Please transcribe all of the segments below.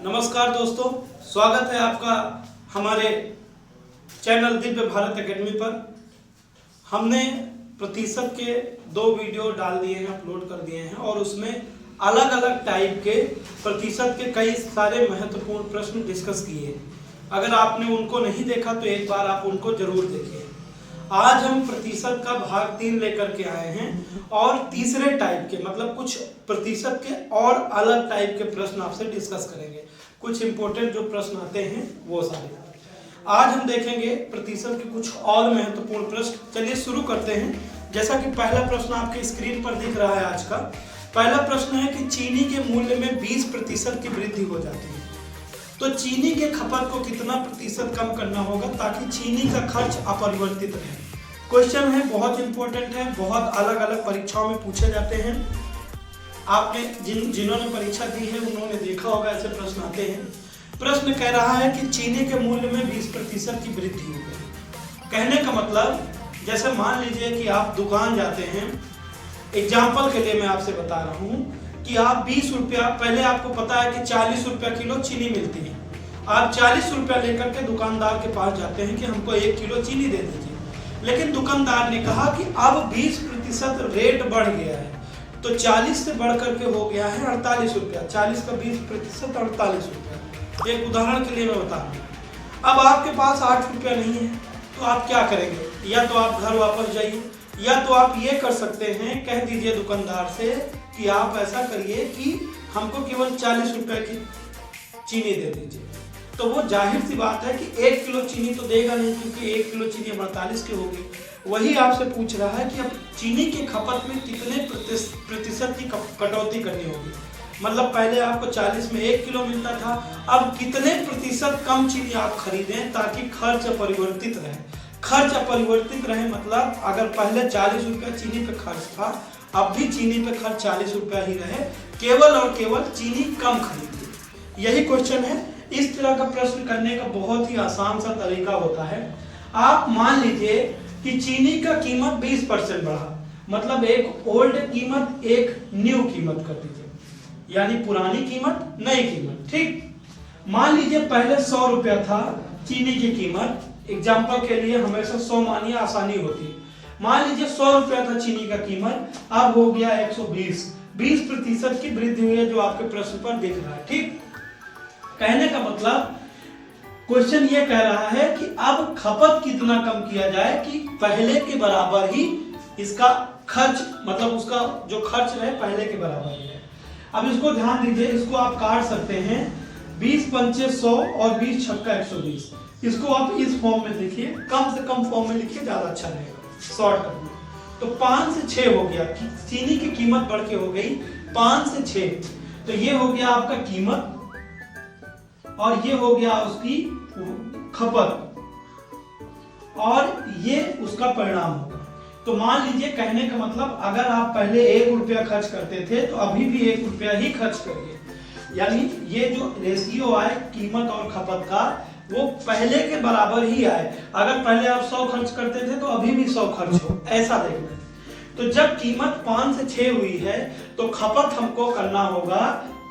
नमस्कार दोस्तों, स्वागत है आपका हमारे चैनल दिव्य भारत एकेडमी पर। हमने प्रतिशत के 2 वीडियो डाल दिए हैं, अपलोड कर दिए हैं और उसमें अलग अलग टाइप के प्रतिशत के कई सारे महत्वपूर्ण प्रश्न डिस्कस किए। अगर आपने उनको नहीं देखा तो एक बार आप उनको जरूर देखिए। आज हम प्रतिशत का भाग 3 लेकर के आए हैं और तीसरे टाइप के मतलब कुछ प्रतिशत के और अलग टाइप के प्रश्न आपसे डिस्कस करेंगे। कुछ इंपॉर्टेंट जो प्रश्न आते हैं वो सारे आज हम देखेंगे। प्रतिशत के कुछ और महत्वपूर्ण प्रश्न, चलिए शुरू करते हैं। जैसा कि पहला प्रश्न आपके स्क्रीन पर दिख रहा है आज का। पहला प्रश्न है कि चीनी के मूल्य में 20% की वृद्धि हो जाती है, तो चीनी के खपत को कितना प्रतिशत कम करना होगा ताकि चीनी का खर्च अपरिवर्तित रहे। क्वेश्चन है, बहुत इंपॉर्टेंट है, बहुत अलग अलग परीक्षाओं में पूछे जाते हैं। आपने जिन्होंने परीक्षा दी है उन्होंने देखा होगा ऐसे प्रश्न आते हैं। प्रश्न कह रहा है कि चीनी के मूल्य में 20% की वृद्धि हो गई। कहने का मतलब, जैसे मान लीजिए कि आप दुकान जाते हैं। एग्जाम्पल के लिए मैं आपसे बता रहा हूँ कि आप 20 रुपया, पहले आपको पता है कि 40 रुपया किलो चीनी मिलती है। आप 40 रुपया लेकर के दुकानदार के पास जाते हैं कि हमको 1 किलो चीनी दे दीजिए। लेकिन दुकानदार ने कहा कि अब 20% रेट बढ़ गया है, तो 40 से बढ़ करके हो गया है 48 रुपया। 40 का 20% 48 रुपया। एक उदाहरण के लिए मैं बता रहा हूँ। अब आपके पास 8 रुपया नहीं है, तो आप क्या करेंगे? या तो आप घर वापस जाइए, या तो आप ये कर सकते हैं, कह दीजिए दुकानदार से कि आप ऐसा करिए कि हमको केवल 40 रुपए की चीनी दे दीजिए। तो वो जाहिर सी बात है कि 1 किलो चीनी तो देगा नहीं, क्योंकि 1 किलो चीनी 48 की होगी। वही आपसे पूछ रहा है कि अब चीनी के खपत में कितने प्रतिशत की कटौती करनी होगी। मतलब पहले आपको 40 में 1 किलो मिलता था, अब कितने प्रतिशत कम चीनी आप खरीदें ताकि खर्च अपरिवर्तित रहे। खर्च अपरिवर्तित रहे मतलब अगर पहले 40 रुपया चीनी पे खर्च था, अब भी चीनी पे खर्च 40 रुपया ही रहे, केवल और केवल चीनी कम खरीदिए। यही क्वेश्चन है। इस तरह का प्रश्न करने का बहुत ही आसान सा तरीका होता है। आप मान लीजिए कि चीनी का कीमत 20% बढ़ा, मतलब एक ओल्ड कीमत एक न्यू कीमत कर दीजिए, यानी पुरानी कीमत नई कीमत। ठीक, मान लीजिए पहले 100 रुपया था चीनी की कीमत। एग्जाम्पल के लिए हमेशा 100 मानिए, आसानी होती है। मान लीजिए 100 रुपया था चीनी का कीमत, अब हो गया 120। 20% की वृद्धि हुई है, जो आपके प्रश्न पर दिख रहा है। ठीक, कहने का मतलब क्वेश्चन ये कह रहा है कि अब खपत कितना कम किया जाए कि पहले के बराबर ही इसका खर्च, मतलब उसका जो खर्च रहे पहले के बराबर ही है। अब इसको ध्यान दीजिए, इसको आप काट सकते हैं। 20 पंचे 100 और 20 छक्का 120। इसको आप इस फॉर्म में देखिए, कम से कम फॉर्म में लिखिए, ज्यादा अच्छा रहेगा शॉर्टकट में। तो 5 से 6 हो गया, चीनी की कीमत बढ़ के हो गई 5 से 6। तो ये हो गया आपका कीमत और ये हो गया उसकी खपत, और ये उसका परिणाम होगा। तो मान लीजिए, कहने का मतलब अगर आप पहले 1 रुपया खर्च करते थे तो अभी भी 1 रुपया ही खर्च करिए। यानी ये जो रेशियो आए कीमत और खपत का, वो पहले के बराबर ही आए। अगर पहले आप 100 खर्च करते थे तो अभी भी 100 खर्च हो, ऐसा देखना है। तो जब कीमत 5 से 6 हुई है तो खपत हमको करना होगा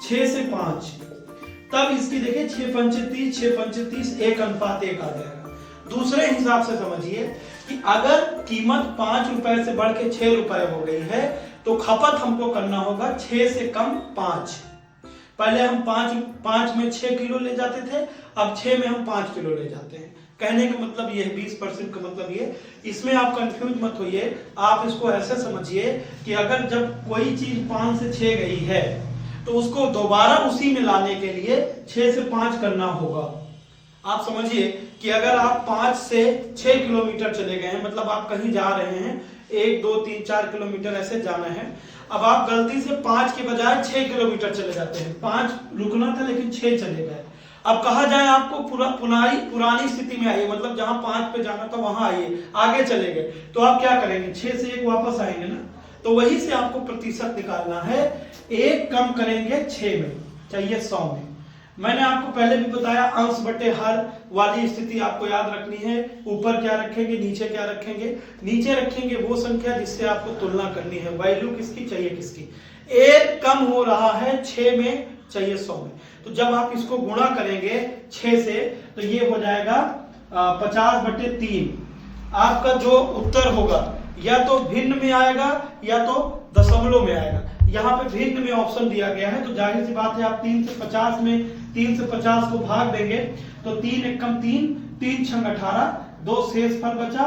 6 से 5। तब इसकी देखिए 6 पंचे 30, 6 पंचे 30, 1:1 आ जाएगा। दूसरे हिसाब से समझिए कि अगर कीमत 5 रुपए से बढ़ के 6 रुपए हो गई है तो खपत हमको करना होगा 6 से कम 5। पहले हम 5 में 6 किलो ले जाते थे, अब 6 में हम 5 किलो ले जाते हैं। कहने का मतलब ये 20% का मतलब ये। इसमें आप कंफ्यूज मत होइए, आप इसको ऐसे समझिए कि अगर जब कोई चीज 5 से 6 गई है तो उसको दोबारा उसी में लाने के लिए 6 से 5 करना होगा। आप समझिए कि अगर आप 5 से 6 किलोमीटर चले गए हैं, मतलब आप कहीं जा रहे हैं, 1 2 3 4 किलोमीटर ऐसे जाना है। अब आप गलती से 5 के बजाय 6 किलोमीटर चले जाते हैं। 5 रुकना था लेकिन 6 चले गए। अब कहा जाए आपको पुरानी स्थिति में आइए, मतलब जहां 5 पे जाना था वहां आइए, आगे चले गए, तो आप क्या करेंगे? 6 से 1 वापस आएंगे ना। तो वही से आपको प्रतिशत निकालना है। 1 कम करेंगे 6 में, चाहिए 100 में। मैंने आपको पहले भी बताया, अंश बटे हर वाली स्थिति आपको याद रखनी है। ऊपर क्या रखेंगे, नीचे क्या रखेंगे? नीचे रखेंगे वो संख्या जिससे आपको तुलना करनी है, वैल्यू किसकी चाहिए किसकी। 1 कम हो रहा है 6 में, चाहिए 100 में। तो जब आप इसको गुणा करेंगे 6 से तो ये हो जाएगा 50/3। आपका जो उत्तर होगा या तो भिन्न में आएगा या तो दशमलव में आएगा। यहाँ पे भिन्न में ऑप्शन दिया गया है तो जाहिर सी बात है आप 3 से 50 में 3 से 50 को भाग देंगे तो 3 एकम 3, 3 छंग 18, 2 शेष फल बचा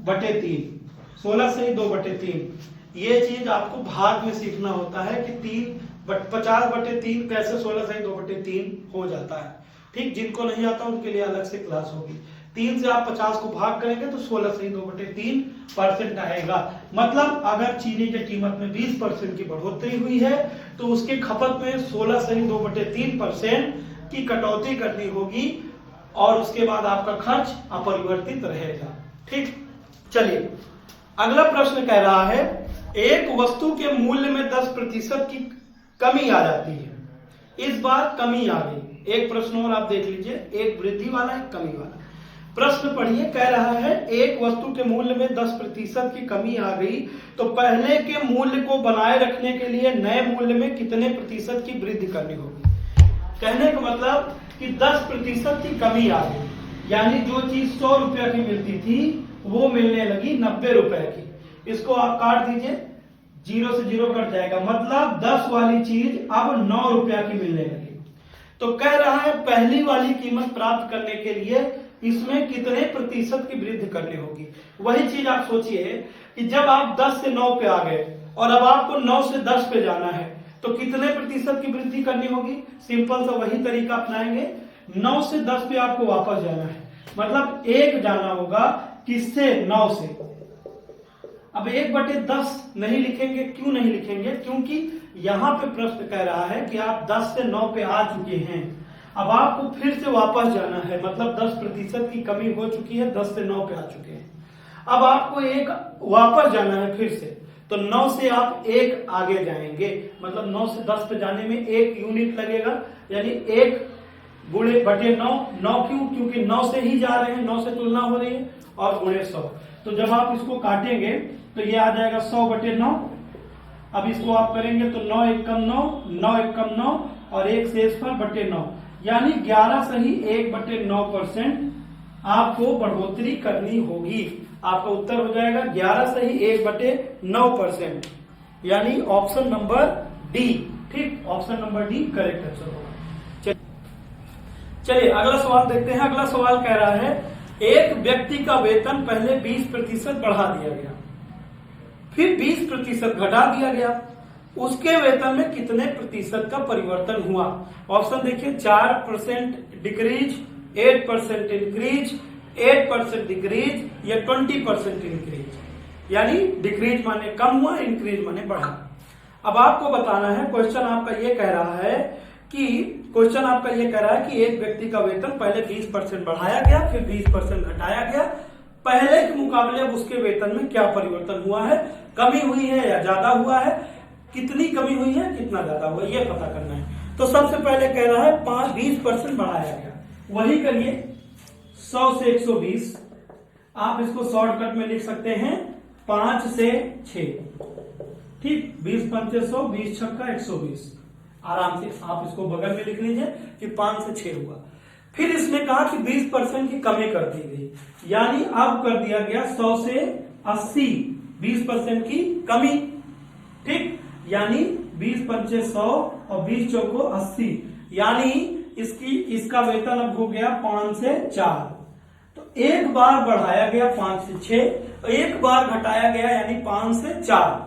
/3, 16 से ही 2/3। ये चीज आपको भाग में सीखना होता है कि 50/3 कैसे 16 से ही 2/3 हो जाता है। ठीक, जिनको नहीं आता उनके लिए अलग से क्लास होगी। 3 से आप 50 को भाग करेंगे तो 16 से ही 2/3% आएगा। मतलब अगर चीनी की कीमत में 20% की बढ़ोतरी हुई है तो उसके खपत में 16 से ही 2/3% की कटौती करनी होगी और उसके बाद आपका खर्च अपरिवर्तित रहेगा। ठीक, चलिए अगला प्रश्न कह रहा है एक वस्तु के मूल्य में 10% की कमी आ जाती है। इस बार कमी आ गई। एक प्रश्न और आप देख लीजिए, एक वृद्धि वाला एक कमी वाला। प्रश्न पढ़िए, कह रहा है एक वस्तु के मूल्य में 10% की कमी आ गई तो पहले के मूल्य को बनाए रखने के लिए नए मूल्य में कितने प्रतिशत की वृद्धि करनी होगी। कहने का मतलब कि 10% की कमी आ गई, यानी जो चीज 100 रुपया की मिलती थी वो मिलने लगी 90 रुपए की। इसको आप काट दीजिए, 0 से 0 कट जाएगा, मतलब 10 वाली चीज अब 9 रुपया की मिलने लगी। तो कह रहा है पहली वाली कीमत प्राप्त करने के लिए इसमें कितने प्रतिशत की वृद्धि करनी होगी। वही चीज आप सोचिए कि जब आप 10 से 9 पे आ गए और अब आपको 9 से 10 पे जाना है तो कितने प्रतिशत की वृद्धि करनी होगी। सिंपल सा वही तरीका अपनाएंगे, 9 से 10 पे आपको वापस जाना है, मतलब 1 जाना होगा किससे, 9 से। अब 1/10 नहीं लिखेंगे, क्यों नहीं लिखेंगे, क्योंकि यहां पे प्रश्न कह रहा है कि आप 10 से 9 पे आ चुके हैं, अब आपको फिर से वापस जाना है, मतलब 10% की कमी हो चुकी है, 10 से 9 पे आ चुके हैं। अब आपको 1 वापस जाना है फिर से, तो 9 से आप 1 आगे जाएंगे, मतलब 9 से 10 पे जाने में 1 यूनिट लगेगा, यानी 1 गुणे बटे 9। 9 क्यों, क्योंकि 9 से ही जा रहे हैं, 9 से तुलना हो रही है, और गुणे 100। तो जब आप इसको काटेंगे तो ये आ जाएगा 100/9। अब इसको आप करेंगे तो 9 एकम 9, 9 एकम 9 और 1 शेषफल बटे 9, यानी 11 से ही 1/9% आपको बढ़ोतरी करनी होगी। आपका उत्तर हो जाएगा 11 से ही 1/9%, यानी ऑप्शन नंबर डी। ठीक, option number D correct answer होगा। चलिए अगला सवाल देखते हैं। अगला सवाल कह रहा है एक व्यक्ति का वेतन पहले 20% बढ़ा दिया गया, फिर 20% घटा दिया गया, उसके वेतन में कितने प्रतिशत का परिवर्तन हुआ। ऑप्शन देखिए, 4% डिक्रीज, 8% इंक्रीज, 8% डिक्रीज या 20% इंक्रीज। यानी डिक्रीज माने कम हुआ, इंक्रीज माने बढ़ा। अब आपको बताना है, क्वेश्चन आपका ये कह रहा है कि एक व्यक्ति का वेतन पहले 20% बढ़ाया गया, फिर 20% घटाया गया, पहले के मुकाबले अब उसके वेतन में क्या परिवर्तन हुआ है, कमी हुई है या ज्यादा हुआ है, कितनी कमी हुई है, कितना ज्यादा हुआ, ये पता करना है। तो सबसे पहले कह रहा है 20% बढ़ाया गया, वही करिए 100 से 120। आप इसको शॉर्टकट में लिख सकते हैं 5 से 6। ठीक, 20 पंचे 100, 20 छक्का 120। आराम से आप इसको बगल में लिख लीजिए कि 5 से 6 हुआ। फिर इसने कहा कि 20% की कमी कर दी गई, यानी अब कर दिया गया 100 से 80, 20% की कमी। ठीक, यानी 20 पंचे 100 और 20 चौको 80, यानी इसका वेतन अब हो गया 5 से 4। तो एक बार बढ़ाया गया 5 से 6, एक बार घटाया गया यानी 5 से 4।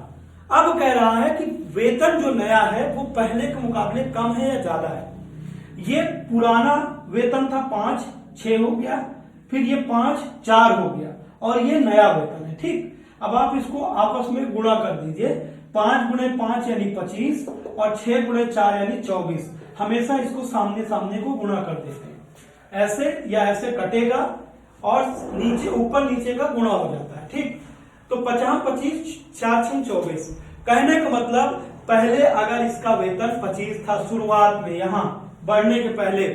अब कह रहा है कि वेतन जो नया है वो पहले के मुकाबले कम है या ज्यादा है। ये पुराना वेतन था 5, 6 हो गया, फिर ये 5, 4 हो गया, और ये नया वेतन है। ठीक, अब आप इसको आपस में गुणा कर दीजिए, 5 गुणे 5 यानी 25 और 6 गुणे 4 यानी 24। हमेशा इसको सामने सामने को गुणा कर देते हैं, ऐसे या ऐसे कटेगा और नीचे ऊपर नीचे का गुणा हो जाता है। ठीक, तो 50 25 4 6 24। कहने का मतलब पहले अगर इसका वेतन 25 था शुरुआत में, यहां बढ़ने के पहले,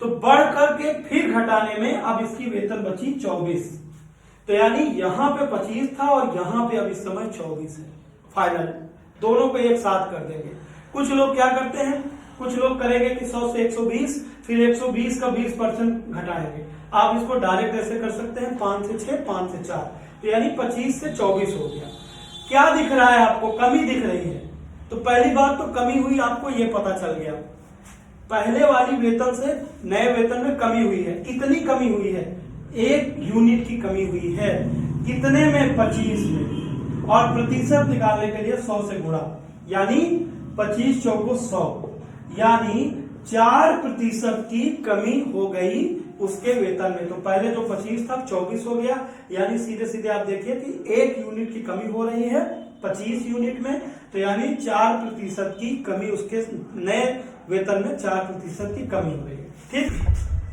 तो बढ़ करके फिर घटाने में अब इसकी वेतन बची 24। तो यानी यहां पे 25 था और यहां पे अब इस समय 24 है। फाइनल दोनों को एक साथ कर देंगे। कुछ लोग क्या करते हैं, कुछ लोग करेंगे कि 100 से 120, फिर 120 का 20% घटाएंगे। आप इसको डायरेक्ट ऐसे कर सकते हैं, 5 से 6, 5 से 4, तो यानी 25 से 24 हो गया। क्या दिख रहा है आपको? कमी दिख रही है। तो पहली बात तो कमी हुई, आपको ये पता चल गया, पहले वाली वेतन से नए वेतन में कमी हुई है। कितनी कमी हुई है? 1 यूनिट की कमी हुई है। कितने में? 25 में। और प्रतिशत निकालने के लिए 100 से गुणा, यानी 25 चौको 100, यानी 4% की कमी हो गई उसके वेतन में। तो पहले जो 25 था 24 हो गया, यानी सीधे सीधे आप देखिए कि 1 यूनिट की कमी हो रही है 25 यूनिट में, तो यानी 4% की कमी, उसके नए वेतन में 4% की कमी हो रही है। ठीक,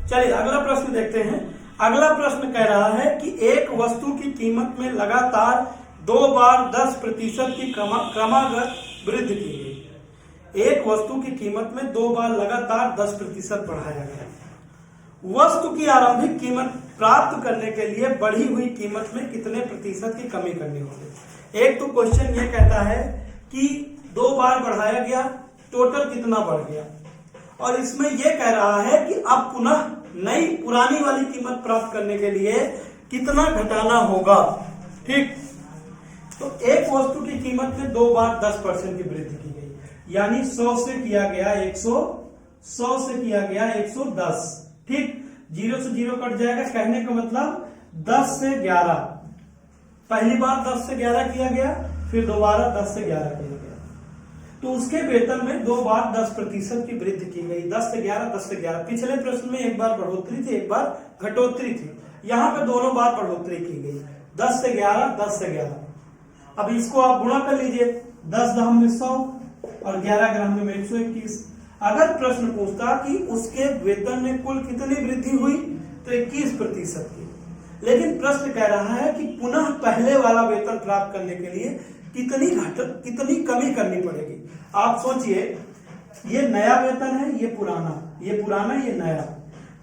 चलिए अगला प्रश्न देखते हैं। अगला प्रश्न कह रहा है कि एक वस्तु की कीमत में लगातार 2 बार 10% की क्रमागत वृद्धि की गई। एक वस्तु की कीमत में 2 बार लगातार 10% बढ़ाया गया। वस्तु की आरंभिक कीमत प्राप्त करने के लिए बढ़ी हुई कीमत में कितने प्रतिशत की कमी करनी होगी? एक तो क्वेश्चन ये कहता है कि 2 बार बढ़ाया गया, टोटल कितना बढ़ गया, और इसमें यह कह रहा है कि अब पुनः नई पुरानी वाली कीमत प्राप्त करने के लिए कितना घटाना होगा। ठीक, तो एक वस्तु की कीमत में 2 बार 10% की वृद्धि की गई, यानी 100 से किया गया 100, 100 से किया गया 110। ठीक, 0 से 0 कट जाएगा, कहने का मतलब 10 से 11। पहली बार 10 से 11 किया गया, फिर दोबारा 10 से 11 किया गया, तो उसके वेतन में 2 बार 10% की वृद्धि की गई। 10 से 11, 10 से 11। पिछले प्रश्न में एक बार बढ़ोतरी थी, एक बार घटोतरी थी, यहाँ पे दोनों बार बढ़ोतरी की गई, 10 से 11, 10 से 11। अब इसको आप गुणा कर लीजिए, 10 दहम में 100 और 11 ग्राम में 121। अगर प्रश्न पूछता कि उसके वेतन में कुल कितनी वृद्धि हुई, तो 21% की, लेकिन प्रश्न कह रहा है कि पुनः पहले वाला वेतन प्राप्त करने के लिए कितनी कमी करनी पड़ेगी। आप सोचिए, ये नया वेतन है, ये पुराना, ये नया,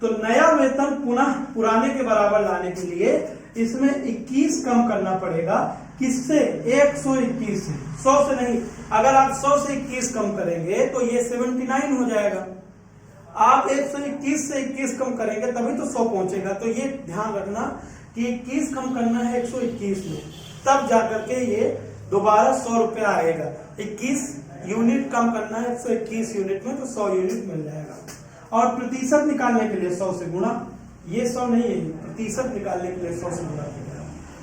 तो नया वेतन पुनः पुराने के बराबर लाने के लिए इसमें 21 कम करना पड़ेगा। किससे? 121 से, 100 से नहीं। अगर आप 100 से 21 कम करेंगे तो ये 79 हो जाएगा। आप 121 से 21 कम करेंगे तभी तो 100 पहुंचेगा। तो ये ध्यान रखना कि 21 कम करना है 121 में, तब जाकर के ये दोबारा 100 रुपया आएगा। 21 यूनिट कम करना है 121 यूनिट में, तो 100 यूनिट मिल जाएगा। और प्रतिशत निकालने के लिए 100 से गुणा, ये 100 नहीं है, प्रतिशत निकालने के लिए 100 से गुणा किया।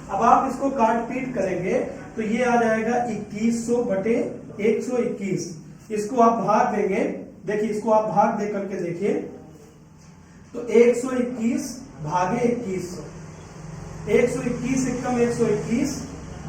अब आप इसको काट पीट करेंगे तो ये आ जाएगा 2100 बटे 121। इसको आप भाग देंगे, देखिए इसको आप भाग दे करके देखिए, तो 121 भागे 2100, 121 एकम 121,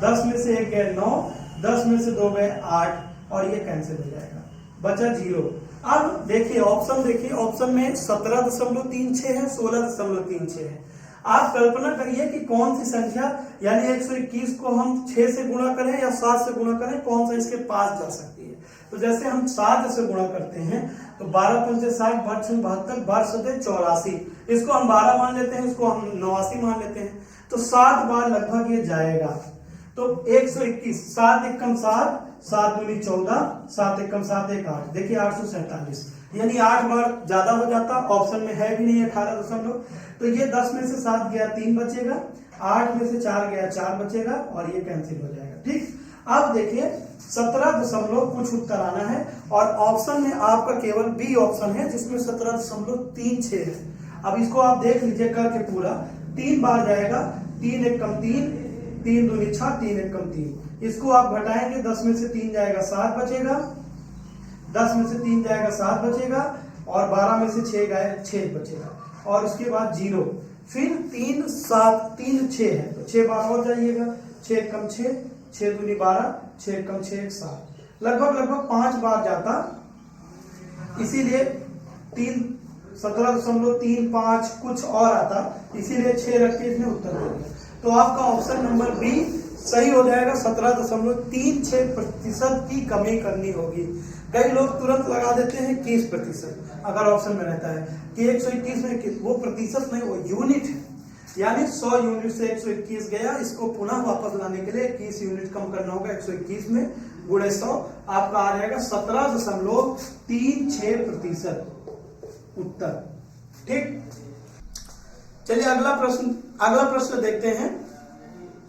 10 में से 1 गए 9, 10 में से 2 गए 8, और ये कैंसिल हो जाएगा, बचा 0। अब देखिए ऑप्शन, देखिए ऑप्शन में 17.36 है, 16.36 है। आप कल्पना करिए कि कौन सी संख्या, यानी 121 को हम 6 से गुणा करें या 7 से गुणा करें, कौन सा इसके पास जा सकती है। तो जैसे हम 7 से गुणा करते हैं तो 12 पंचे 60, 12 छः 72, 12 सते 84, इसको हम 12 मान लेते हैं, इसको हम 89 मान लेते हैं, तो 7 बार लगभग ये जाएगा। तो 121, 7 एकम 7, 7 दूनी 14, 7 एकम 7 1 8, देखिए 847, यानी 8 बार ज्यादा हो जाता। ऑप्शन में है भी नहीं 18 तो ये 10 में से 7 गया 3 बचेगा, 8 में से 4 गया 4 बचेगा, और ये कैंसिल हो जाएगा। ठीक, अब देखिए 17 कुछ उत्तर आना है, और ऑप्शन में आपका केवल बी ऑप्शन है जिसमें 17.36 है। अब इसको आप देख लीजिए करके पूरा, 3 बार जाएगा, 3 एकम 3, 3 दूनी 6, 3 एकम 3। इसको आप घटाएंगे, 10 में से 3 जाएगा 7 बचेगा, 10 में से 3 जाएगा 7 बचेगा, और 12 में से 6 गए 6 बचेगा, और उसके बाद 0, फिर 3 7 3 6 है, तो 6 बार हो जाइएगा, 6 कम 6, 6 दूनी 12, 6 कम 6 7, लगभग 5 बार जाता, इसीलिए 17.35 कुछ और आता, इसीलिए 6 रख के इसने उत्तर दे दिया। तो आपका ऑप्शन नंबर बी सही हो जाएगा। 17.36% की कमी करनी होगी। कई लोग तुरंत लगा देते हैं 21%, अगर ऑप्शन में रहता है कि 121 में, वो प्रतिशत नहीं, वो यूनिट है, यानी 100 यूनिट से 121 गया, इसको पुनः वापस लाने के लिए 21 यूनिट कम करना होगा 121 में, गुणे 100, आपका आ जाएगा 17.36% उत्तर। ठीक, चलिए अगला प्रश्न देखते हैं।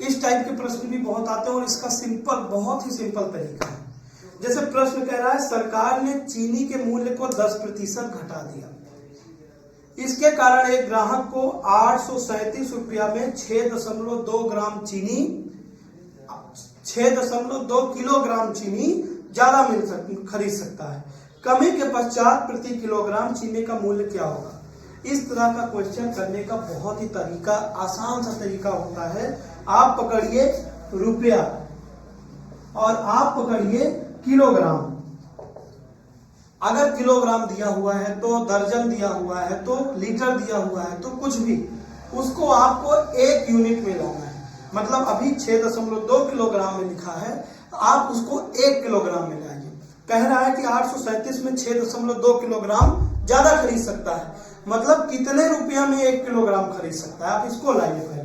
इस टाइप के प्रश्न भी बहुत आते हैं और इसका बहुत ही सिंपल तरीका है। जैसे प्रश्न कह रहा है सरकार ने चीनी के मूल्य को 10% घटा दिया, इसके कारण एक ग्राहक को 837 रुपया में 6.2 ग्राम चीनी 6.2 किलोग्राम चीनी ज्यादा खरीद सकता है। कमी के पश्चात प्रति किलोग्राम चीनी का मूल्य क्या होगा? इस तरह का क्वेश्चन करने का बहुत ही आसान सा तरीका होता है। आप पकड़िए रुपया और आप पकड़िए किलोग्राम। अगर किलोग्राम दिया हुआ है तो दर्जन दिया हुआ है तो लीटर दिया हुआ है तो कुछ भी, उसको आपको एक यूनिट में लाना है। मतलब अभी 6.2 किलोग्राम में लिखा है, आप उसको 1 किलोग्राम में लाइए। कह रहा है कि 837 में 6.2 किलोग्राम ज्यादा खरीद सकता है, मतलब कितने रुपया में 1 किलोग्राम खरीद सकता है, आप इसको लाइए। पहले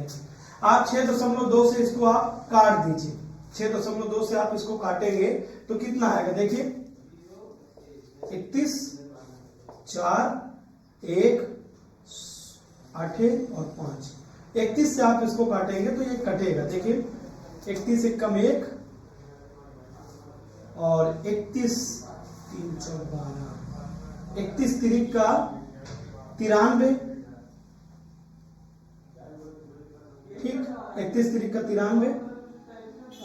आप 6.2 से इसको आप काट दीजिए। 6.2 से आप इसको काटेंगे तो कितना आएगा? देखिए 31, 4, 1, 8 और 5। 31 से आप इसको काटेंगे तो ये कटेगा। देखिए 31 एक कम 1 और 31 3 4 12, 31 तिरिक का 93। ठीक, 31 तिरिक का 93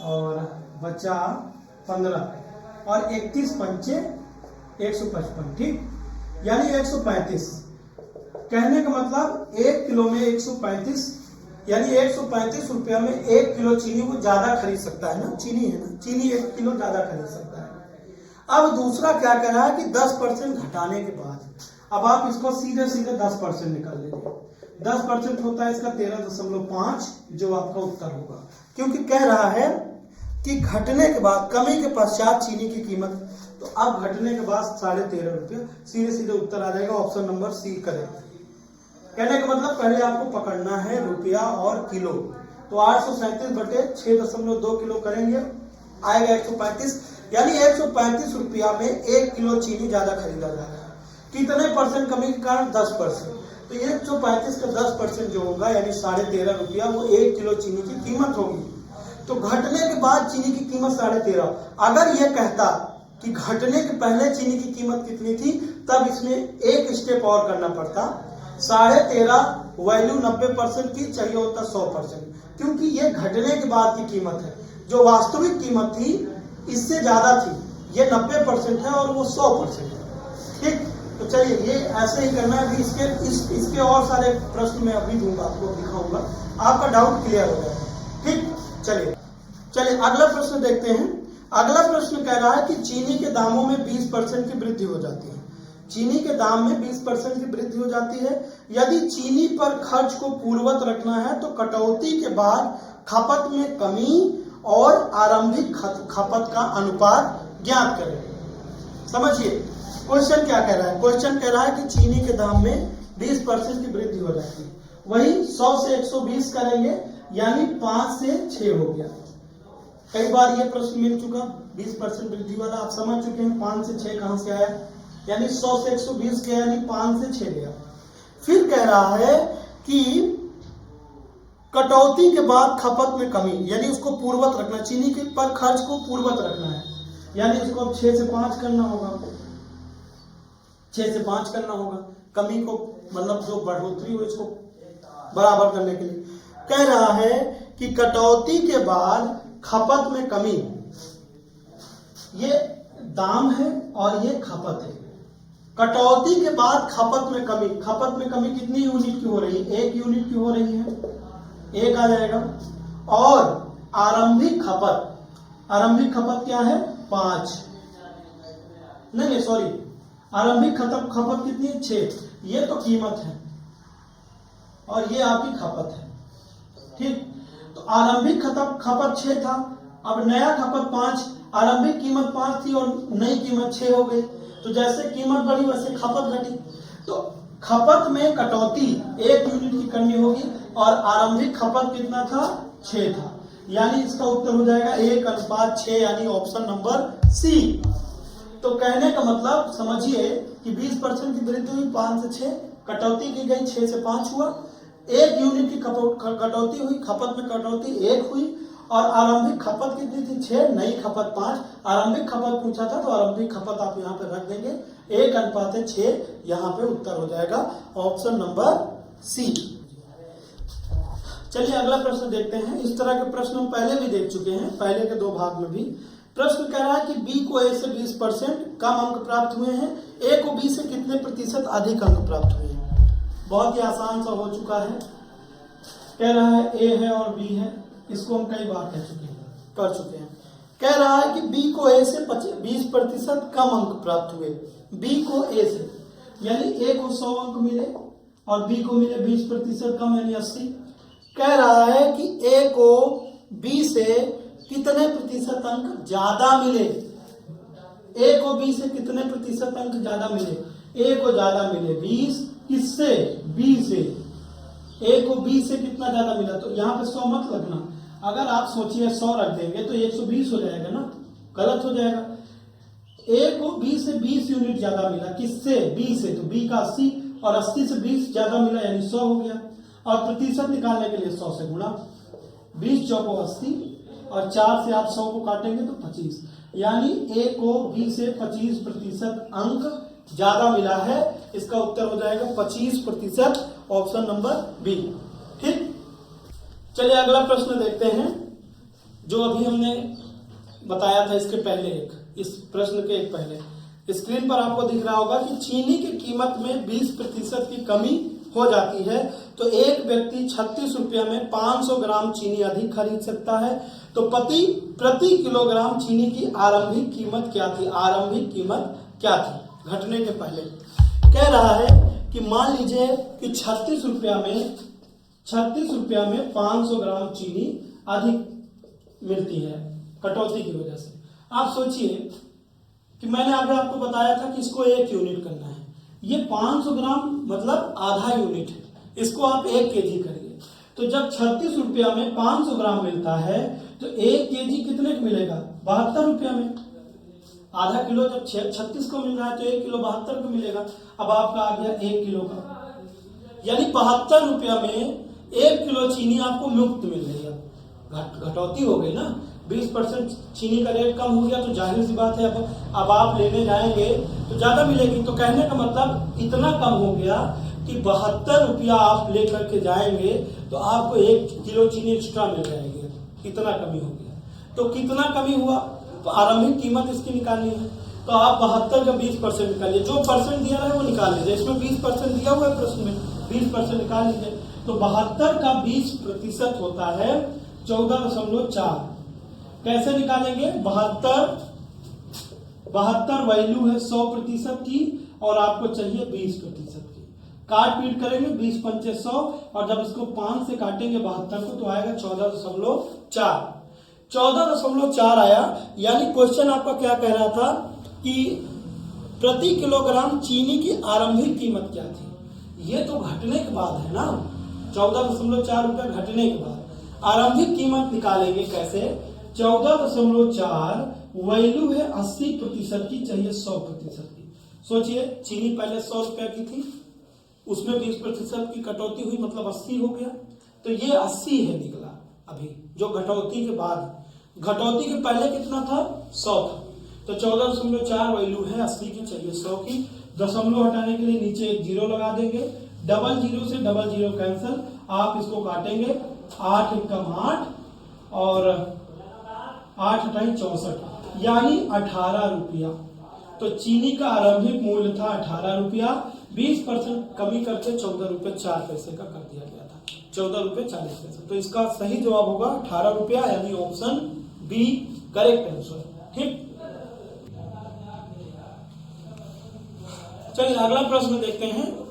और बचा 15 और 31 पंचे 155। ठीक, यानी 135। कहने का मतलब 1 किलो में 135, यानी 135 रुपया में 1 किलो चीनी वो ज्यादा खरीद सकता है ना। चीनी है ना, चीनी 1 किलो ज्यादा खरीद सकता है। अब दूसरा क्या कर रहा है कि 10% घटाने के बाद, अब आप इसको सीधे 10% निकाल लीजिए। 10% होता है इसका 13.5, जो आपका उत्तर होगा। क्योंकि कह रहा है कि घटने के बाद, कमी के पश्चात चीनी की कीमत, तो अब घटने के बाद 13.5 रुपया, सीधे उत्तर आ जाएगा। Option number C correct. कहने का मतलब पहले आपको पकड़ना है रुपया और किलो। तो 837 बटे 6.2 किलो करेंगे, आएगा 135, यानी 135 रुपया में 1 किलो चीनी ज्यादा खरीदा जा रहा है। कितने परसेंट कमी के कारण? 10%। तो ये 135 का 10% जो होगा यानी 13.5 रुपया, वो 1 किलो चीनी की कीमत होगी। तो घटने के बाद चीनी की कीमत 13.5। अगर ये कहता कि घटने के पहले चीनी की कीमत कितनी थी, तब इसमें एक स्टेप और करना पड़ता। 13.5 वैल्यू 90% की चाहिए होता 100%, क्योंकि ये घटने के बाद की कीमत है। जो वास्तविक कीमत थी इससे ज्यादा थी, ये 90% है और वो 100% है। ठीक, तो चलिए ये ऐसे ही करना है। अभी इसके और सारे प्रश्न मैं अभी दूंगा, आपको दिखाऊंगा, आपका डाउट क्लियर हो जाएगा। ठीक, चलिए अगला प्रश्न देखते हैं। अगला प्रश्न कह रहा है कि चीनी के दामों में 20% की वृद्धि हो जाती है। चीनी के दाम में 20% की वृद्धि हो जाती है। यदि चीनी पर खर्च को पूर्ववत रखना है तो कटौती के बाद खपत में कमी और आरंभिक खपत का अनुपात ज्ञात करें। समझिए क्वेश्चन क्या कह रहा है। क्वेश्चन कह रहा है कि चीनी के दाम में 20% की वृद्धि हो जाती है। वही 100 से 120 करेंगे, यानी 5 से 6 हो गया। कई बार ये प्रश्न मिल चुका, 20% वृद्धि वाला आप समझ चुके हैं। 5 से 6 कहां से आया, यानी 100 से 120 गया, यानी 5 से 6 गया। फिर कह रहा है कि कटौती के बाद खपत में कमी, यानी उसको पूर्ववत रखना, चीनी के पर खर्च को पूर्ववत रखना है, यानी इसको अब 6 से 5 करना होगा। 6 से 5 करना होगा, कमी को मतलब जो बढ़ोतरी हो इसको बराबर करने के लिए। कह रहा है कि कटौती के बाद खपत में कमी, ये दाम है और ये खपत है। कटौती के बाद खपत में कमी, खपत में कमी कितनी यूनिट की हो रही है? 1 यूनिट की हो रही है, 1 आ जाएगा। और आरंभिक खपत क्या है? 5, नहीं सॉरी, आरंभिक खपत कितनी है? 6। ये तो कीमत है और ये आपकी खपत है। ठीक, तो आरंभिक खपत 6 था, अब नया खपत 5, आरंभिक कीमत 5 थी और नई कीमत 6 हो गई। तो जैसे कीमत बढ़ी वैसे खपत घटी। तो खपत में कटौती 1 यूनिट की करनी होगी और आरंभिक खपत कितना था? 6 था। यानी इसका उत्तर हो जाएगा 1:6 यानी ऑप्शन नंबर सी। तो कहने का मतलब समझिए कि 20% की वृद्धि हुई 5 से 6, कटौती की गई 6 से 5 हुआ, 1 यूनिट की कटौती हुई, खपत में कटौती 1 हुई, और आरंभिक खपत कितनी थी 6, नई खपत 5। आरंभिक खपत पूछा था तो आरंभिक खपत आप यहाँ पे रख देंगे 1:6, यहाँ पे उत्तर हो जाएगा ऑप्शन नंबर सी। चलिए अगला प्रश्न देखते हैं। इस तरह के प्रश्न हम पहले भी देख चुके हैं, पहले के 2 भाग में भी। प्रश्न कह रहा है कि बी को ए से 20% कम अंक प्राप्त हुए हैं, ए को बी से कितने प्रतिशत अधिक अंक प्राप्त हुए हैं। बहुत ही आसान सा हो चुका है। कह रहा है ए है और बी है, इसको हम कई बार कर चुके हैं। कह रहा है कि बी को ए से 20% कम अंक प्राप्त हुए, बी को ए से, यानी ए को 100 अंक मिले और बी को मिले 20% कम यानी 80। कह रहा है कि ए को बी से कितने प्रतिशत अंक ज्यादा मिले, ए को बी से कितने प्रतिशत अंक ज्यादा मिले। ए को ज्यादा मिले 20, किससे, बी से। ए को बी से कितना ज्यादा मिला, तो यहाँ पे 100 मत लगना। अगर आप सोचिए 100 रख देंगे तो 120 हो जाएगा ना, गलत हो जाएगा। ए को बी से 20 यूनिट ज्यादा मिला, किससे, बी से, तो बी का 80 और 80 से 20 ज्यादा मिला यानी 100 हो गया। और प्रतिशत निकालने के लिए 100 से गुणा, 20 चौको 80 और 4 से आप 100 को काटेंगे तो 25, यानी ए को बी से 25% अंक ज्यादा मिला है। इसका उत्तर हो जाएगा 25%, ऑप्शन नंबर बी। ठीक, चलिए अगला प्रश्न देखते हैं जो अभी हमने बताया था इसके पहले, इस प्रश्न के एक पहले। स्क्रीन पर आपको दिख रहा होगा कि चीनी की कीमत में 20% की कमी हो जाती है तो एक व्यक्ति 36 रुपया में 500 ग्राम चीनी अधिक खरीद सकता है। तो प्रति किलोग्राम चीनी की आरंभिक कीमत क्या थी, आरंभिक कीमत क्या थी घटने के पहले। कह रहा है कि मान लीजिए कि 36 रुपया में 500 ग्राम चीनी अधिक मिलती है कटौती की वजह से। आप सोचिए कि मैंने अभी आपको बताया था कि इसको 1 यूनिट करना है, ये 500 ग्राम मतलब आधा यूनिट है, इसको आप 1 केजी करिए। तो जब 36 रुपया में 500 ग्राम मिलता है तो 1 केजी कितने का मिलेगा, 72 रुपया में। आधा किलो जब 36 को मिल रहा है तो 1 किलो 72 को मिलेगा। अब आपका आ गया 1 किलो का, यानी 72 रुपया में 1 किलो चीनी आपको मुफ्त मिल रही है। घटौती हो गई ना, 20% चीनी का रेट कम हो गया तो जाहिर सी बात है अब आप लेने जाएंगे तो ज्यादा मिलेगी। तो कहने का मतलब इतना कम हो गया कि 72 रुपया आप लेकर के जाएंगे तो आपको 1 किलो चीनी एक्स्ट्रा मिल जाएगी, इतना कमी हो गया। तो कितना कमी हुआ, तो आरंभिक कीमत इसकी निकालनी है। तो आप 72 का 20% निकालिए, जो परसेंट दिया है वो निकाल लीजिए। इसमें 20% दिया हुआ है प्रश्न में, 20% निकाल लीजिए। तो 72 का 20% होता है 14.4। कैसे निकालेंगे, 72 वैल्यू है 100% की और आपको चाहिए 20% की। काट पीट करेंगे 20 पंचे 100 और जब इसको 5 से काटेंगे 72 को तो आएगा 14.4। 14.4 आया। यानी क्वेश्चन आपका क्या कह रहा था कि प्रति किलोग्राम चीनी की आरंभिक कीमत क्या थी। ये तो घटने के बाद है ना, 14.4 रुपया घटने के बाद। आरंभिक कीमत निकालेंगे कैसे, 14.4 वैल्यू है 80% की, चाहिए 100% की। सोचिए चीनी पहले 100 रुपया की थी, उसमें 20% की कटौती हुई मतलब 80 हो गया। तो ये 80 है निकला अभी, जो घटौती के बाद। घटौती के पहले कितना था, 100 था। तो 14.4 वैल्यू है 80 की, चाहिए 100 की। दशमलव हटाने के लिए नीचे एक 0 लगा देंगे, डबल 0 से डबल 0 कैंसिल। आप इसको काटेंगे 8 एकम 8 और 8 हटाई 64, यानी 18 रुपया। तो चीनी का आरंभिक मूल्य था 18 रुपया, 20% कमी करके 14 रुपये 4 पैसे का कर दिया गया था, 14 रुपये 40 पैसे। तो इसका सही जवाब होगा 18 रुपया, यानी ऑप्शन बी करेक्ट आंसर। ठीक, चलिए अगला प्रश्न देखते हैं।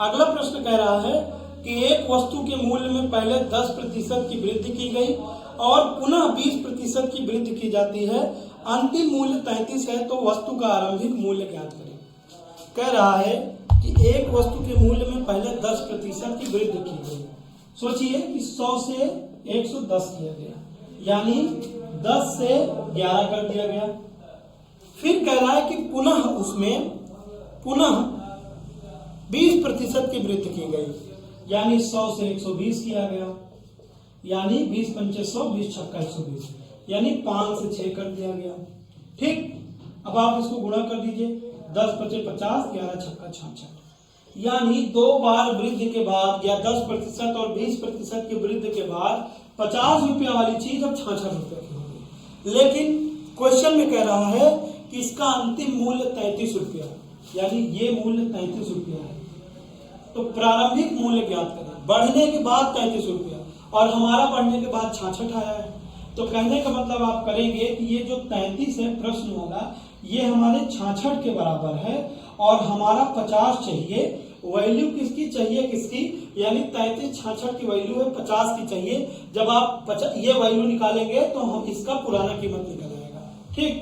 अगला प्रश्न कह रहा है कि एक वस्तु के मूल्य में पहले 10% की वृद्धि की गई और पुनः 20% की वृद्धि की जाती है, अंतिम मूल्य 33 है, तो वस्तु का आरंभिक मूल्य ज्ञात करें। कह रहा है कि एक वस्तु के मूल्य में पहले 10% की वृद्धि की गई। सोचिए कि 100 से 110 किया गया, यानी 10 से 11 कर दिया गया। फिर कह रहा है कि पुनः उसमें पुनः 20% की वृद्धि की गई, यानी 100 से 120 किया गया, यानी 20 पंचे 100, 20 छक्का 120, यानी 5 से 6 कर दिया गया। ठीक, अब आप इसको गुणा कर दीजिए, 10 पचे 50, 11 छक्का 66, यानी 2 बार वृद्धि के बाद या 10% और 20% की वृद्धि के बाद 50 रुपया वाली चीज अब 66 रुपया की होगी। लेकिन क्वेश्चन में कह रहा है कि इसका अंतिम मूल्य 33 रुपया, यानी ये मूल्य 33 रुपया है। तो प्रारंभिक मूल्य ज्ञात करें, बढ़ने के बाद 33 रुपया और हमारा बढ़ने के बाद 66 आया है। तो कहने का मतलब आप करेंगे कि ये जो 33 है प्रश्न वाला, ये हमारे 66 के बराबर है और हमारा 50 चाहिए। वैल्यू किसकी चाहिए, किसकी, यानी 33 66 की वैल्यू है, 50 की चाहिए। जब आप ये वैल्यू निकालेंगे तो हम इसका पुराना कीमत निकल आएगा। ठीक,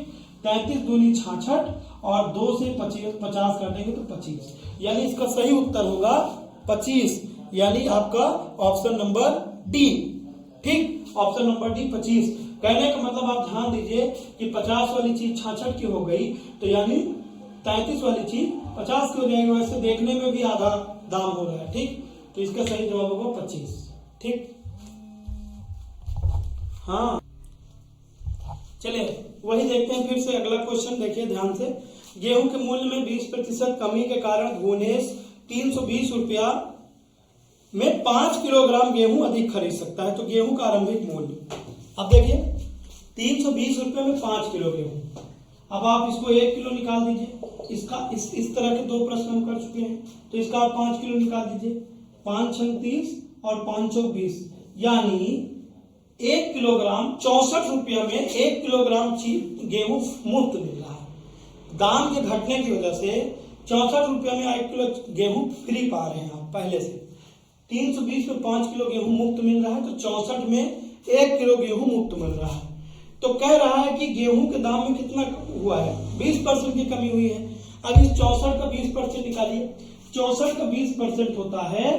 33 दूनी 66 और 2 से 50 काटेंगे तो 25, यानी इसका सही उत्तर होगा 25, यानी आपका ऑप्शन नंबर डी। ठीक, ऑप्शन नंबर डी 25। कहने का मतलब आप ध्यान दीजिए कि 50 वाली चीज 66 की हो गई, तो यानी 33 वाली चीज 50 की हो जाएगी। वैसे देखने में भी आधा दाम हो रहा है। ठीक, तो इसका सही जवाब होगा 25। ठीक, हाँ, चलिए वही देखते हैं फिर से। अगला क्वेश्चन देखिए ध्यान से। गेहूं के मूल्य में 20% कमी के कारण भुवनेश 320 रुपया में 5 किलोग्राम गेहूं अधिक खरीद सकता है। तो गेहूं का आरंभिक मूल्य, अब देखिए 320 रुपये में 5 किलो गेहूं। अब आप इसको 1 किलो निकाल दीजिए। इसका इस तरह के 2 प्रश्न हम कर चुके हैं, तो इसका आप 5 किलो निकाल दीजिए। 5 छंग 30 और 5 चौक 20, यानी 1 किलोग्राम 64 रुपया में 1 किलोग्राम गेहूं मुफ्त मिल रहा है। दाम के घटने की वजह से 64 रुपया में 1 किलो गेहूं फ्री पा रहे हैं आप पहले से। 320 में 5 किलो गेहूं मुफ्त मिल रहा है, तो 64 में 1 किलो गेहूं मुफ्त मिल रहा है। तो कह रहा है कि गेहूं के दाम में कितना हुआ है, 20% की कमी हुई है। अब इस 64 का 20% निकालिए। 64 का 20% होता है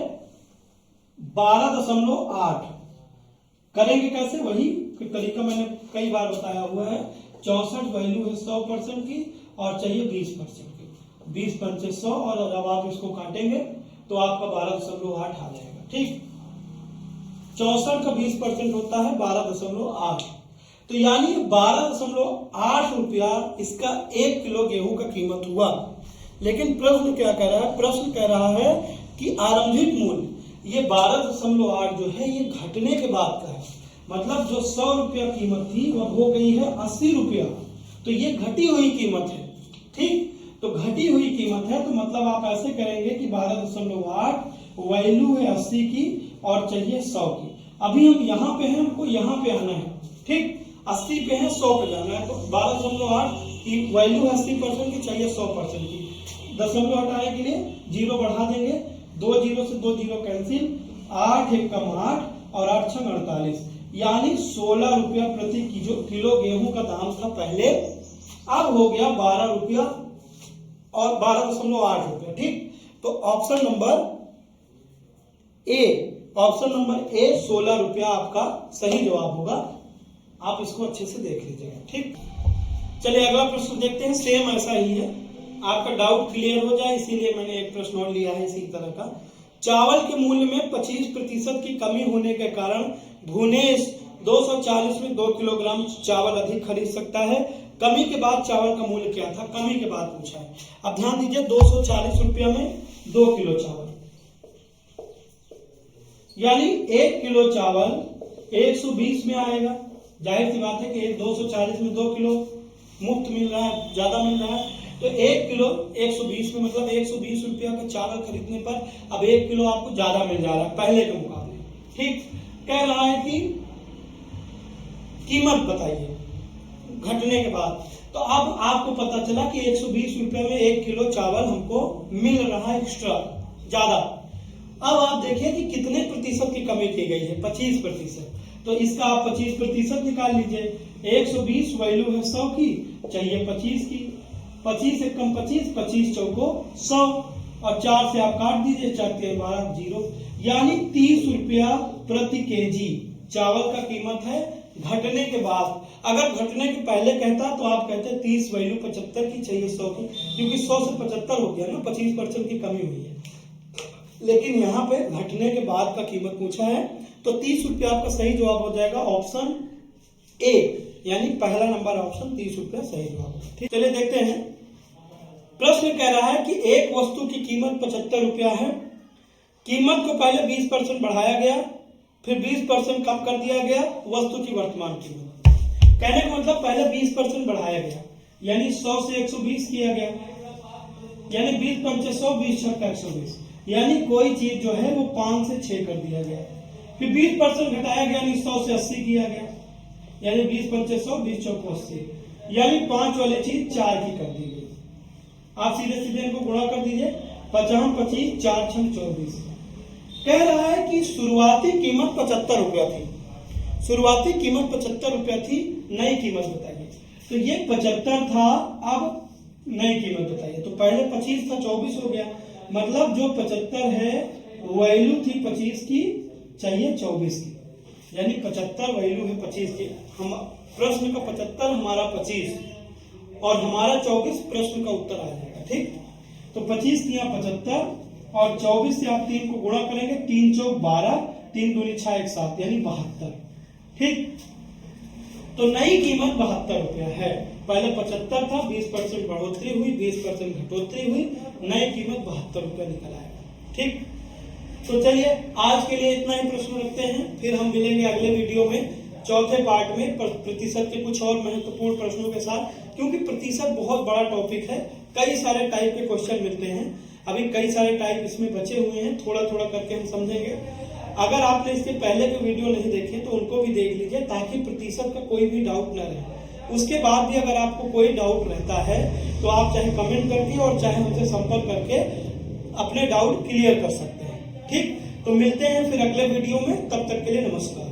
12.8। करेंगे कैसे, वही तरीका मैंने कई बार बताया हुआ है। 64 वैल्यू है 100% की और चाहिए 20% की। 20 पंचे 100 और जब आप इसको काटेंगे तो आपका 12.8 आ जाएगा। ठीक, 64 का 20% होता है 12.8, तो यानी 12.8 रुपया इसका 1 किलो गेहूं का कीमत हुआ। लेकिन प्रश्न क्या कह रहा है, प्रश्न कह रहा है कि आरंभिक मूल्य ये 12.8 जो है ये घटने के बाद का है। मतलब जो 100 रुपया कीमत थी वह हो गई है 80 रुपया, तो ये घटी हुई कीमत है। ठीक, तो घटी हुई कीमत है, तो मतलब आप ऐसे करेंगे कि 12.8 वैल्यू है 80 की और चाहिए 100 की। अभी हम यहाँ पे हैं, हमको यहाँ पे आना है। ठीक, 80 पे है, 100 पे जाना है। तो 12.8 की वैल्यू है 80% की, चाहिए 100% की। दशमलव हटाने के लिए 0 बढ़ा देंगे, 2 0 से 2 0 कैंसिल, 8 1 कम 8 और 8 6 48, यानी 16 रुपया प्रति किलो गेहूं का दाम था पहले, अब हो गया 12 रुपया और 12.8 रुपया। ठीक, तो option number A, option number A 16 रुपया आपका सही जवाब होगा। आप इसको अच्छे से देख लीजिएगा। ठीक, चलिए अगला प्रश्न देखते हैं। सेम ऐसा ही है, आपका डाउट क्लियर हो जाए इसीलिए मैंने एक प्रश्न और लिया है इसी तरह का। चावल के मूल्य में 25% की कमी होने के कारण भुवनेश 240 में 2 किलोग्राम चावल अधिक खरीद सकता है। कमी के बाद चावल का मूल्य क्या था, कमी के बाद पूछा है। अब ध्यान दीजिए, 240 रुपया में 2 किलो चावल, यानी 1 किलो चावल 120 में आएगा। जाहिर सी बात है कि 240 में 2 किलो मुफ्त मिल रहा है, ज्यादा मिल रहा है, तो 1 किलो 120 में मतलब 120 रुपया का चावल खरीदने पर अब 1 किलो आपको ज्यादा मिल जा रहा है पहले के मुकाबले। ठीक, कह रहा है कि कीमत बताइए घटने के बाद। तो अब आपको पता चला कि 120 रुपये में 1 किलो चावल हमको मिल रहा है एक्स्ट्रा ज्यादा। अब आप देखिए कि कितने प्रतिशत की कमी की गई है, 25%। तो इसका आप 25% निकाल लीजिए। 120 वैल्यू है 100 की, चाहिए 25 की। 25 1 कम 25, 25 चौको 100, और 4 से आप काट दीजिए, 4 3 12 0, यानी 30 रुपया प्रति केजी चावल का कीमत है घटने के बाद। अगर घटने के पहले कहता तो आप कहते 30 वैल्यू 75 की चाहिए 100 की, क्योंकि 100 से 75 हो गया ना, 25% की कमी हुई है। लेकिन यहाँ पे घटने के बाद का कीमत पूछा है, तो 30 रुपया आपका सही जवाब हो जाएगा ऑप्शन ए, यानी पहला नंबर ऑप्शन 30 रुपया सही जवाब। ठीक, चलिए देखते हैं। प्रश्न कह रहा है कि एक वस्तु की कीमत 75 रुपया है, कीमत को पहले 20% बढ़ाया गया, फिर 20% कम कर दिया गया वस्तु की वर्तमान कीमत। कहने का मतलब पहले 20% बढ़ाया गया, यानी 100 से 120 किया गया, यानी 20 पंचे 100, 20 छक्का 120, यानी कोई चीज जो है वो 5 से 6 कर दिया गया। फिर 20% घटाया गया, यानी 100 से 80 किया गया, यानी 20 पंचे 100, 20 चौको 80, यानी 5 वाली चीज 4 की कर दी गई। आप सीधे सीधे इनको गुणा कर दीजिए, 50 25 4 6 24। कह रहा है कि शुरुआती कीमत 75 रुपया थी, शुरुआती कीमत 75 रुपया थी, नई कीमत बताइए। तो ये 75 था, अब नई कीमत बताइए। तो पहले 25 था, 24 हो गया, मतलब जो 75 है वैल्यू थी 25 की, चाहिए 24 की, यानी 75 वैल्यू है 25 की। हम प्रश्न का 75, हमारा 25 और हमारा 24 प्रश्न का उत्तर आ जाएगा। ठीक, तो 25 दिया 75 और 24 से आप 3 को गुणा करेंगे, 3 चौक 12, 3 दूनी 6 1 7, यानी 72। ठीक, तो नई कीमत 72 रुपया है। पहले 75 था, 20% बढ़ोतरी हुई, 20% घटोतरी हुई, नई कीमत 72 रुपया निकल आएगा। ठीक, तो चलिए आज के लिए इतना ही प्रश्न रखते हैं, फिर हम मिलेंगे अगले वीडियो में चौथे पार्ट में प्रतिशत के कुछ और महत्वपूर्ण प्रश्नों के साथ, क्योंकि प्रतिशत बहुत बड़ा टॉपिक है, कई सारे टाइप के क्वेश्चन मिलते हैं। अभी कई सारे टाइप इसमें बचे हुए हैं, थोड़ा थोड़ा करके हम समझेंगे। अगर आपने इसके पहले के वीडियो नहीं देखे तो उनको भी देख लीजिए, ताकि प्रतिशत का कोई भी डाउट न रहे। उसके बाद भी अगर आपको कोई डाउट रहता है तो आप चाहे कमेंट करके और चाहे हमसे संपर्क करके अपने डाउट क्लियर कर सकते हैं। ठीक, तो मिलते हैं फिर अगले वीडियो में, तब तक के लिए नमस्कार।